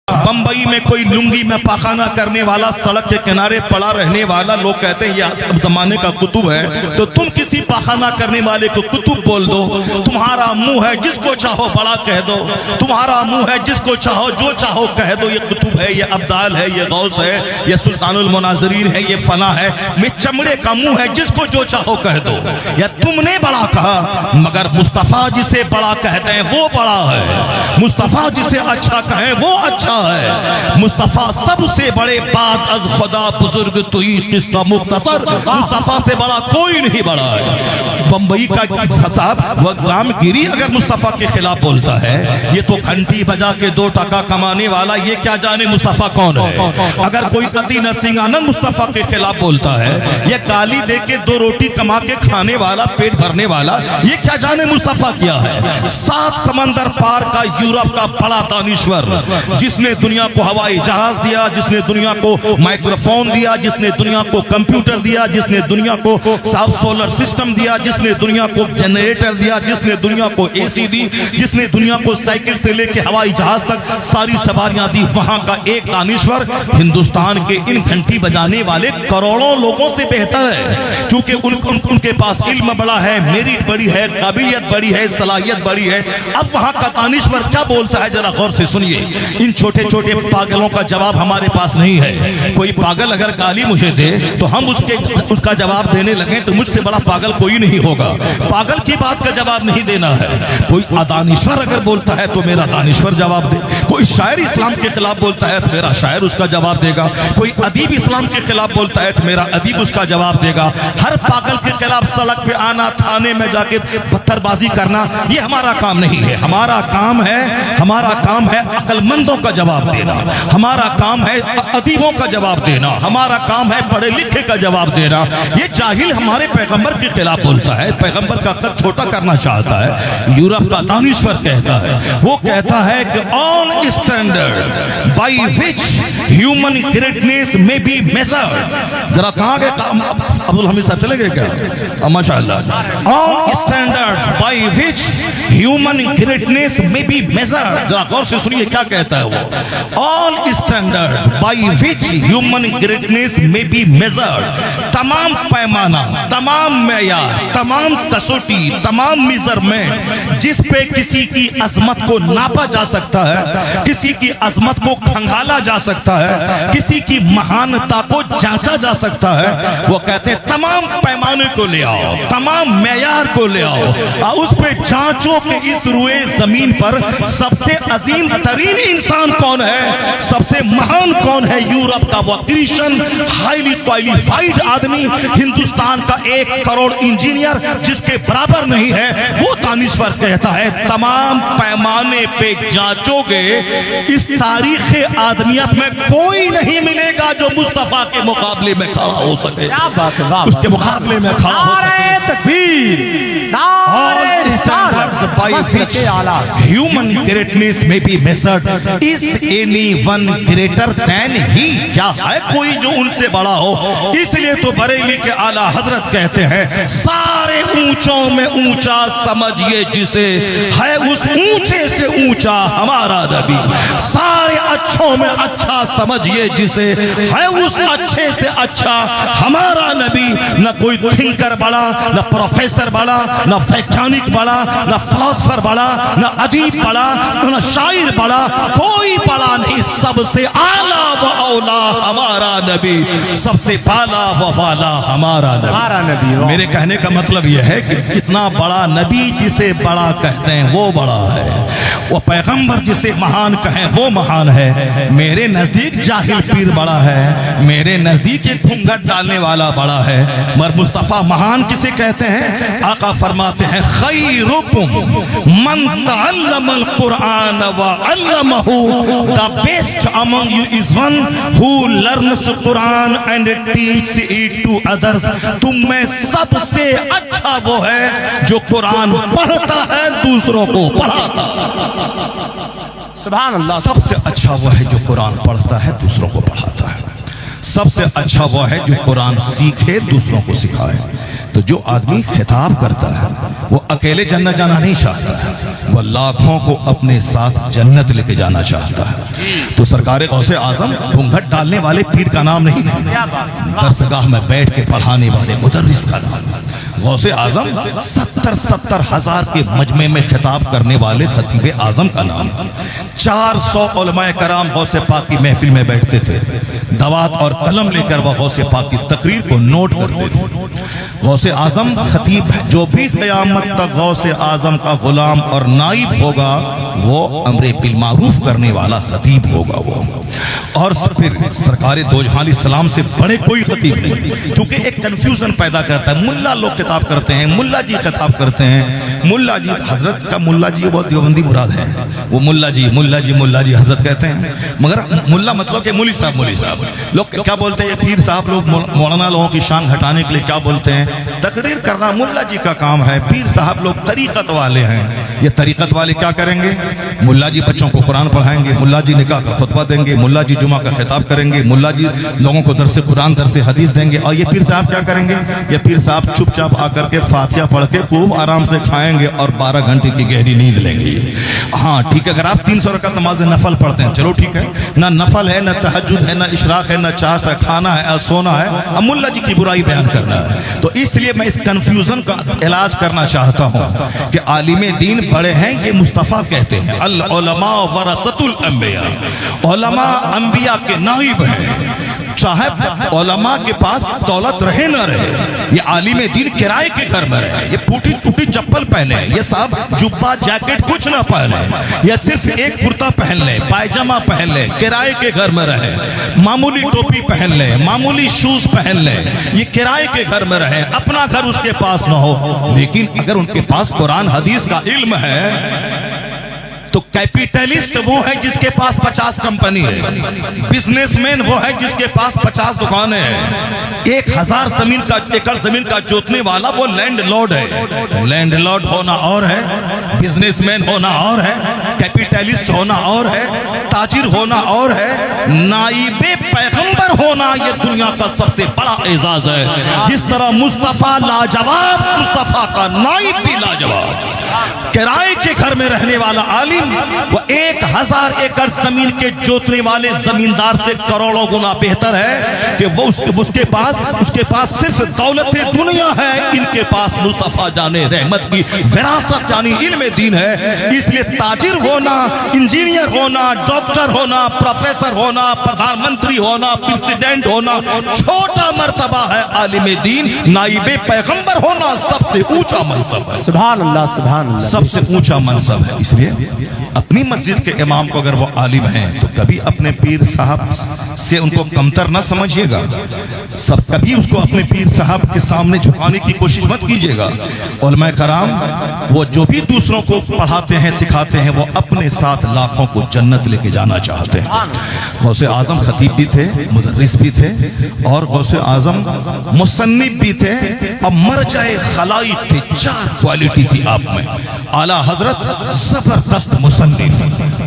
بمبئی میں کوئی لنگی میں پاخانہ کرنے والا سڑک کے کنارے پڑا رہنے والا، لوگ کہتے ہیں یہ زمانے کا کتب ہے، تو تم کسی پاخانہ کرنے والے کو کتب بول دو۔ تمہارا منہ ہے جس کو چاہو بڑا کہہ دو، تمہارا منہ ہے جس کو چاہو جو چاہو کہہ دو، یہ کتب ہے، یہ ابدال ہے، یہ غوث ہے، یہ سلطان المناظرین ہے، یہ فنا ہے۔ میں چمڑے کا منہ ہے جس کو جو چاہو کہہ دو۔ یا تم نے بڑا کہا، مگر مصطفیٰ جسے بڑا کہتے ہیں وہ بڑا ہے، مصطفیٰ جسے اچھا کہیں وہ اچھا ہے۔ مصطفیٰ سب سے بڑے بعد از خدا بزرگ تو ہی قصہ مختصر، مصطفیٰ سے بڑا کوئی نہیں بڑا ہے۔ بمبئی کا صاحب وقام گیری اگر مصطفیٰ کے خلاف بولتا ہے، یہ تو گھنٹی بجا کے 2 ٹکا کمانے والا، یہ کیا جانے مصطفیٰ کون ہے۔ اگر کوئی اتی نرسنگ آنند مصطفیٰ کے خلاف بولتا ہے، یہ گالی دے کے 2 روٹی کما کے کھانے والا، پیٹ بھرنے والا، یہ کیا جانے مصطفیٰ کیا ہے۔ 7 سمندر پار کا یورپ کا بڑا دانشور، جس نے دنیا کو ہوائی جہاز دیا، جس نے دنیا کو مائکروفون دیا، جس نے دنیا کو کمپیوٹر دیا، جس نے دنیا کو سولر سسٹم دیا، جس نے دنیا کو جنریٹر دیا، جس نے دنیا کو اے سی دی، جس نے دنیا کو سائیکل سے لے کے ہوائی جہاز تک ساری سواریاں دی، وہاں کا ایک دانشور ہندوستان کے ان گھنٹی بجانے والے کروڑوں لوگوں سے بہتر ہے، چونکہ ان کے پاس علم بڑا ہے، میرٹ بڑی ہے، قابلیت بڑی ہے، صلاحیت بڑی ہے۔ اب وہاں کا دانشور کیا بولتا ہے ذرا غور سے سنیے۔ ان چھوٹے چھوٹے پاگلوں کا جواب ہمارے پاس نہیں ہے۔ کوئی پاگل اگر گالی مجھے دے تو ہم اس کا جواب دینے لگیں تو مجھ سے بڑا پاگل کوئی نہیں ہوگا۔ پاگل کی بات کا جواب نہیں دینا ہے۔ کوئی دانشور اگر بولتا ہے تو میرا دانشور جواب دے، کوئی شاعر اسلام کے خلاف بولتا ہے تو میرا شاعر اس کا جواب دے گا، کوئی ادیب اسلام کے خلاف بولتا ہے تو میرا ادیب اس کا جواب دے گا۔ ہر پاگل کے خلاف سڑک پہ آنا، تھانے میں جا کے پتھر بازی کرنا، یہ ہمارا کام نہیں ہے۔ ہمارا کام ہے عقل مندوں کا جواب دینا، ہمارا کام ہے ادیبوں کا جواب دینا، ہمارا کام ہے پڑھے لکھے کا جواب دینا۔ یہ جاہل ہمارے پیغمبر کے خلاف بولتا ہے، پیغمبر کا قد چھوٹا کرنا چاہتا ہے۔ یورپ کا دانشور کہتا ہے، وہ کہتا ہے کہ all standard by which human greatness may be measured۔ ذرا کہاں گئے عبدالحمید صاحب، چلے گئے کیا؟ ماشاءاللہ۔ all standards by which human greatness may be measured۔ ذرا غور سے سنیے کیا کہتا ہے وہ۔ all standards by which human greatness may be measured۔ تمام پیمانہ، تمام معیار، تمام کسوٹی، تمام میزرمنٹ جس پہ کسی کی عظمت کو ناپا جا سکتا ہے، کسی کی عظمت کو کھنگالا جا سکتا ہے، کسی کی مہانتا کو جانچا جا سکتا ہے، وہ کہتے ہیں تمام پیمانے کو لے آؤ، تمام معیار کو لے آؤ، اور اس پہ جانچو کہ اس روئے زمین پر سب سے عظیم ترین انسان کون ہے، سب سے مہان کون ہے۔ یورپ کا وہ کرسچن ہائیلی کوالیفائیڈ آدمی، ہندوستان کا 1 کروڑ انجینئر جس کے برابر نہیں ہے، وہ دانشور کہتا ہے تمام پیمانے پہ جانچو گے، اس تاریخ آدمیت میں کوئی نہیں ملے گا جو مصطفیٰ کے مقابلے میں کھڑا ہو سکے، اس کے مقابلے میں کھڑا ہو سکے۔ تکبیر! by which human greatness may be measured is anyone greater than he۔ کیا ہے کوئی جو ان سے بڑا ہو؟ اس لیے تو بریلی کے اعلیٰ حضرت کہتے ہیں سارے اونچوں میں اونچا سمجھئے جسے، ہے اس اونچے سے اونچا ہمارا نبی۔ سارے اچھوں میں اچھا سمجھئے جسے، ہے اس اچھے سے اچھا ہمارا نبی۔ نہ کوئی تھنکر بڑا، نہ پروفیسر بڑا، نہ ویگیانک بڑا، نہ فلسفر بڑا، نہ ادیب بڑا، نہ شاعر بڑا، کوئی بڑا نہیں۔ سب سے اعلیٰ و اولا ہمارا نبی، سب سے بالا و والا ہمارا نبی۔ میرے کہنے کا مطلب یہ ہے کہ اتنا بڑا نبی جسے بڑا کہتے ہیں وہ بڑا ہے، وہ پیغمبر جسے مہان کہیں وہ مہان ہے۔ میرے نزدیک جاہل پیر بڑا ہے، میرے نزدیک ایک گھونگھٹ ڈالنے والا بڑا ہے، مگر مصطفیٰ مہان کسے کہتے ہیں؟ آقا فرماتے ہیں خیرکم من تعلم القرآن وعلمہ۔ The best among you is one who learns Quran and teaches it to others۔ تم میں سب سے اچھا وہ ہے جو قرآن پڑھتا ہے دوسروں کو پڑھاتا۔ سبحان اللہ۔ سب سے اچھا وہ ہے جو قرآن پڑھتا ہے دوسروں کو پڑھاتا ہے، سب سے اچھا وہ ہے جو قرآن سیکھے دوسروں کو سکھائے۔ تو جو آدمی خطاب کرتا ہے وہ اکیلے جنت جانا نہیں چاہتا ہے، وہ لاکھوں کو اپنے ساتھ جنت لے کے جانا چاہتا ہے۔ تو سرکار غوث اعظم گھونگھٹ ڈالنے والے پیر کا نام نہیں ہے، درسگاہ میں بیٹھ کے پڑھانے والے مدرس کا نام ہے۔ غوث اعظم 70 ہزار کے مجمع میں خطاب کرنے والے خطیب اعظم کا نام ہے۔ 400 علماء کرام غوث پاک کی محفل میں بیٹھتے تھے، دوات اور قلم لے کر وہ غوث پاک کی تقریر کو نوٹ کرتے تھے۔ غوث اعظم خطیب ہے، جو بھی قیامت تک غوث اعظم کا غلام اور نائب ہوگا وہ امر بالمعروف کرنے والا خطیب ہوگا وہ، اور پھر سرکار دو جہاں علیہ السلام سے بڑے کوئی خطیب نہیں، چونکہ ایک کنفیوژن پیدا کرتا ہے۔ ملا لوگ خطاب کرتے ہیں، ملا جی خطاب کرتے ہیں، ملا جی حضرت کا ملا جی بہت دیوبندی مراد ہے، وہ ملا جی حضرت کہتے ہیں، مگر ملا مطلب کہ مولی صاحب لوگ کیا بولتے ہیں؟ پیر صاحب لوگ مولانا لوگوں کی شان گھٹانے کے لیے کیا بولتے ہیں؟ تقریر کرنا ملا جی کا کام ہے، پیر صاحب لوگ طریقت والے ہیں۔ یہ طریقت والے کیا کریں گے؟ ملا جی بچوں کو قرآن پڑھائیں گے، ملا جی نکاح کا خطبہ دیں گے، ملا جی جمعہ کا خطاب کریں گے، ملا جی لوگوں کو درس قرآن درس حدیث دیں گے، اور یہ پیر صاحب کیا کریں گے؟ یہ پیر صاحب چپ چاپ آ کر کے فاتحہ پڑھ کے خوب آرام سے کھائیں گے اور 12 گھنٹے کی گہری نیند لیں گے۔ ہاں ٹھیک ہے، اگر آپ 300 رکعت نماز نفل پڑھتے ہیں چلو ٹھیک ہے، نہ نفل ہے، نہ تہجد ہے، نہ اشراق ہے، نہ چاشت ہے، کھانا ہے، سونا ہے، اب ملا جی کی برائی بیان کرنا ہے۔ تو اس لیے میں اس کنفیوژن کا علاج کرنا چاہتا ہوں کہ عالم دین بڑے ہیں، یہ مصطفیٰ کہتے ہیں العلماء ورثۃ الانبیاء، علماء انبیاء کے نائب ہیں۔ چاہے علماء کے پاس دولت رہے نہ رہے، یہ عالم دین کرائے کے گھر میں رہے، یہ پوٹی ٹوٹی چپل پہنے، یہ صاحب جبہ جیکٹ کچھ نہ پہنے، یہ صرف ایک کرتا پہن لے، پائجامہ پہن لے، کرائے کے گھر میں رہے، معمولی ٹوپی پہن لے، معمولی شوز پہن لے، یہ کرائے کے گھر میں رہے، اپنا گھر اس کے پاس نہ ہو، لیکن اگر ان کے پاس قرآن حدیث کا علم ہے تو کیپیٹلسٹ وہ ہے جس کے پاس 50 کمپنی ہے، بزنس مین وہ ہے جس کے پاس 50 دکانیں ہیں، 1000 ایکڑ زمین کا جوتنے والا وہ لینڈ لارڈ ہے۔ لینڈ لارڈ ہونا اور ہے، بزنس مین ہونا اور ہے، کیپیٹلسٹ ہونا اور ہے، تاجر ہونا اور ہے، نائب پیغمبر ہونا یہ دنیا کا سب سے بڑا اعزاز ہے۔ جس طرح مصطفیٰ لاجواب، مصطفیٰ کا نائب بھی لاجواب۔ کرائے کے گھر میں رہنے والا عالم وہ 1000 ایکڑ زمین کے جوتنے والے زمیندار سے کروڑوں گنا بہتر ہے کہ وہ اس کے پاس صرف دولت دنیا ہے، ان کے پاس مصطفیٰ جان رحمت کی وراثت یعنی علم دین ہے۔ اس لیے تاجر ہونا، انجینئر ہونا، ڈاکٹر ہونا، پروفیسر ہونا، پردھان منتری ہونا، پریزیڈنٹ ہونا چھوٹا مرتبہ ہے، عالم دین نائب پیغمبر ہونا سب سے اونچا منصب ہے۔ سبحان اللہ، سبحان اللہ، سب سے اونچا منصب ہے۔ اس لیے اپنی مسجد کے امام کو اگر وہ عالم ہیں تو کبھی اپنے پیر صاحب سے ان کو کمتر نہ سمجھیے گا، کبھی اس کو اپنے پیر صاحب کے سامنے جھکانے کی کوشش مت کیجیے گا۔ علماء کرام وہ جو بھی دوسروں کو پڑھاتے ہیں سکھاتے ہیں وہ اپنے ساتھ لاکھوں کو جنت لے کے جانا چاہتے ہیں۔ غوث اعظم خطیب بھی تھے، مدرس بھی تھے، اور غوث اعظم مصنف بھی تھے اور مرجع خلائق تھے۔ 4 کوالٹی تھی آپ میں۔ اعلیٰ حضرت زبردست مصنف،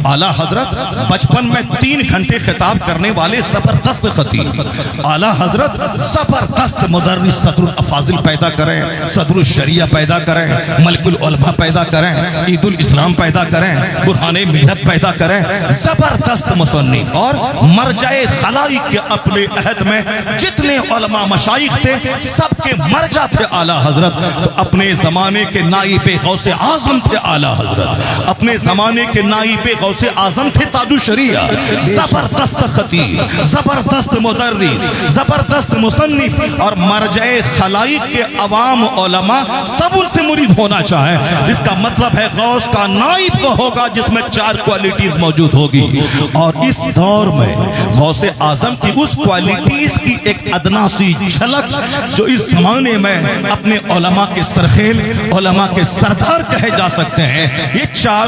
اعلیٰ حضرت بچپن میں 3 گھنٹے خطاب کرنے والے زبردست خطیب، اعلیٰ حضرت زبردست مدرس، صدر الافاضل پیدا کریں، صدر الشریعہ پیدا کریں، ملک العلماء پیدا کریں، عید الاسلام پیدا کریں، برہان ملت پیدا کریں، زبردست مصنف۔ اور مرجع خلائق کے اپنے عہد میں جتنے علماء مشائخ تھے سب کے مرجع تھے اعلیٰ حضرت۔ تو اپنے زمانے کے نائب غوث اعظم تھے اعلیٰ حضرت، اپنے زمانے کے نائب غوث اعظم تھے تاج الشریعہ، زبردست خطیب، زبردست مدرس، زبردست مصنف، اور مرجع خلائق کے عوام علماء سب ان سے مرید ہونا چاہیں۔ جس کا مطلب ہے غوث کا نائب وہ ہوگا جس میں 4 کوالٹیز موجود ہوگی۔ اور اس دور میں غوث اعظم کی اس کوالٹیز کی ایک ادنا سی جھلک جو اس زمانے میں اپنے علماء کے سرخیل، علماء کے سردار کہے جا سکتے ہیں، یہ 4